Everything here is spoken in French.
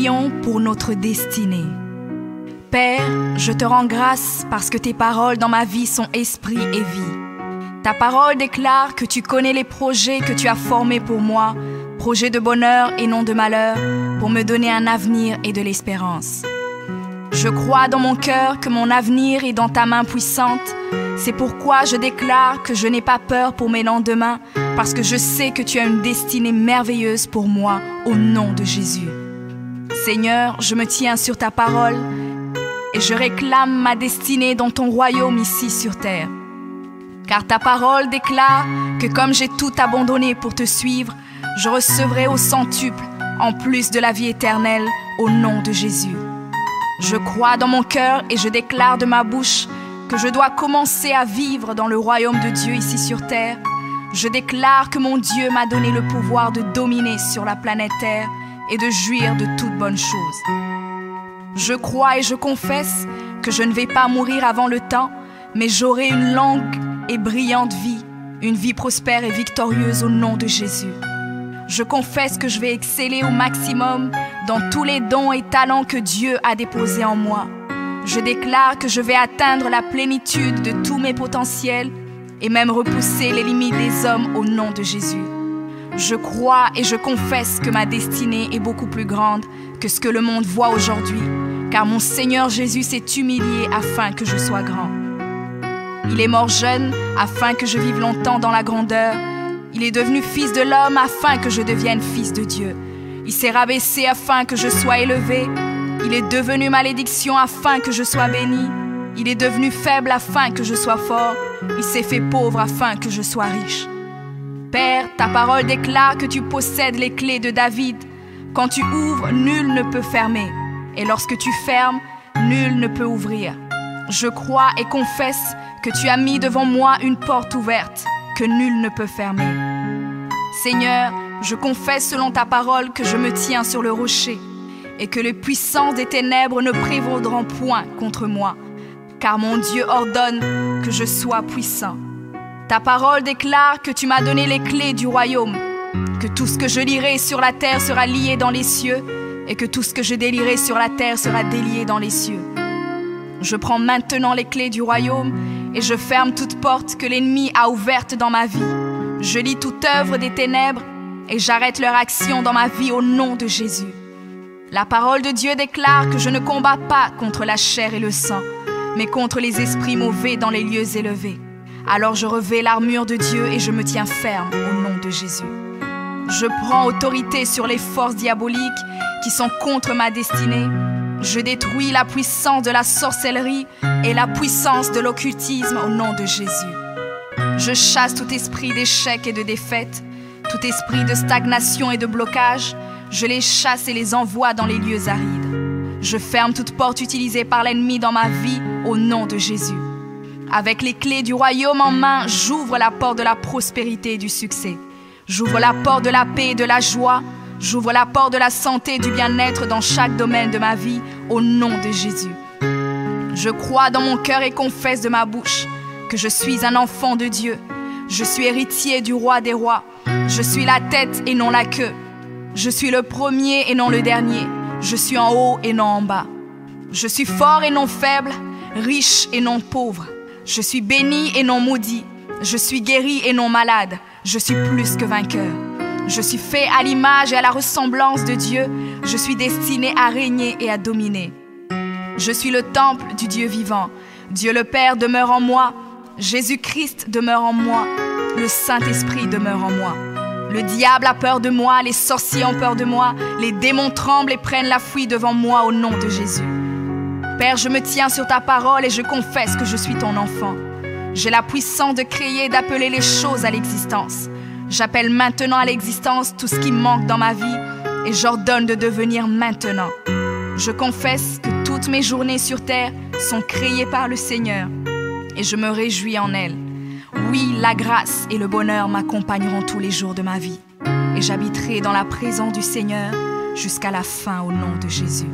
prions pour notre destinée. Père, je te rends grâce parce que tes paroles dans ma vie sont esprit et vie. Ta parole déclare que tu connais les projets que tu as formés pour moi, projets de bonheur et non de malheur, pour me donner un avenir et de l'espérance. Je crois dans mon cœur que mon avenir est dans ta main puissante. C'est pourquoi je déclare que je n'ai pas peur pour mes lendemains, parce que je sais que tu as une destinée merveilleuse pour moi, au nom de Jésus. Seigneur, je me tiens sur ta parole et je réclame ma destinée dans ton royaume ici sur terre. Car ta parole déclare que comme j'ai tout abandonné pour te suivre, je recevrai au centuple, en plus de la vie éternelle, au nom de Jésus. Je crois dans mon cœur et je déclare de ma bouche que je dois commencer à vivre dans le royaume de Dieu ici sur terre. Je déclare que mon Dieu m'a donné le pouvoir de dominer sur la planète Terre et de jouir de toutes bonnes choses. Je crois et je confesse que je ne vais pas mourir avant le temps, mais j'aurai une longue et brillante vie, une vie prospère et victorieuse au nom de Jésus. Je confesse que je vais exceller au maximum dans tous les dons et talents que Dieu a déposés en moi. Je déclare que je vais atteindre la plénitude de tous mes potentiels et même repousser les limites des hommes au nom de Jésus. Je crois et je confesse que ma destinée est beaucoup plus grande que ce que le monde voit aujourd'hui, car mon Seigneur Jésus s'est humilié afin que je sois grand. Il est mort jeune afin que je vive longtemps dans la grandeur. Il est devenu fils de l'homme afin que je devienne fils de Dieu. Il s'est rabaissé afin que je sois élevé. Il est devenu malédiction afin que je sois béni. Il est devenu faible afin que je sois fort. Il s'est fait pauvre afin que je sois riche. Père, ta parole déclare que tu possèdes les clés de David. Quand tu ouvres, nul ne peut fermer. Et lorsque tu fermes, nul ne peut ouvrir. Je crois et confesse que tu as mis devant moi une porte ouverte que nul ne peut fermer. Seigneur, je confesse selon ta parole que je me tiens sur le rocher et que les puissances des ténèbres ne prévaudront point contre moi, car mon Dieu ordonne que je sois puissant. Ta parole déclare que tu m'as donné les clés du royaume, que tout ce que je lierai sur la terre sera lié dans les cieux et que tout ce que je délierai sur la terre sera délié dans les cieux. Je prends maintenant les clés du royaume et je ferme toute porte que l'ennemi a ouverte dans ma vie. Je lis toute œuvre des ténèbres et j'arrête leur action dans ma vie au nom de Jésus. La parole de Dieu déclare que je ne combats pas contre la chair et le sang, mais contre les esprits mauvais dans les lieux élevés. Alors je revêts l'armure de Dieu et je me tiens ferme au nom de Jésus. Je prends autorité sur les forces diaboliques qui sont contre ma destinée. Je détruis la puissance de la sorcellerie et la puissance de l'occultisme au nom de Jésus. Je chasse tout esprit d'échec et de défaite, tout esprit de stagnation et de blocage. Je les chasse et les envoie dans les lieux arides. Je ferme toute porte utilisée par l'ennemi dans ma vie au nom de Jésus. Avec les clés du royaume en main, j'ouvre la porte de la prospérité et du succès. J'ouvre la porte de la paix et de la joie. J'ouvre la porte de la santé et du bien-être dans chaque domaine de ma vie, au nom de Jésus. Je crois dans mon cœur et confesse de ma bouche que je suis un enfant de Dieu. Je suis héritier du roi des rois. Je suis la tête et non la queue. Je suis le premier et non le dernier. Je suis en haut et non en bas. Je suis fort et non faible, riche et non pauvre. Je suis béni et non maudit. Je suis guéri et non malade. Je suis plus que vainqueur. Je suis fait à l'image et à la ressemblance de Dieu. Je suis destiné à régner et à dominer. Je suis le temple du Dieu vivant. Dieu le Père demeure en moi. Jésus-Christ demeure en moi. Le Saint-Esprit demeure en moi. Le diable a peur de moi, les sorciers ont peur de moi, les démons tremblent et prennent la fuite devant moi au nom de Jésus. Père, je me tiens sur ta parole et je confesse que je suis ton enfant. J'ai la puissance de créer et d'appeler les choses à l'existence. J'appelle maintenant à l'existence tout ce qui manque dans ma vie et j'ordonne de devenir maintenant. Je confesse que toutes mes journées sur terre sont créées par le Seigneur et je me réjouis en elles. Oui, la grâce et le bonheur m'accompagneront tous les jours de ma vie et j'habiterai dans la présence du Seigneur jusqu'à la fin au nom de Jésus.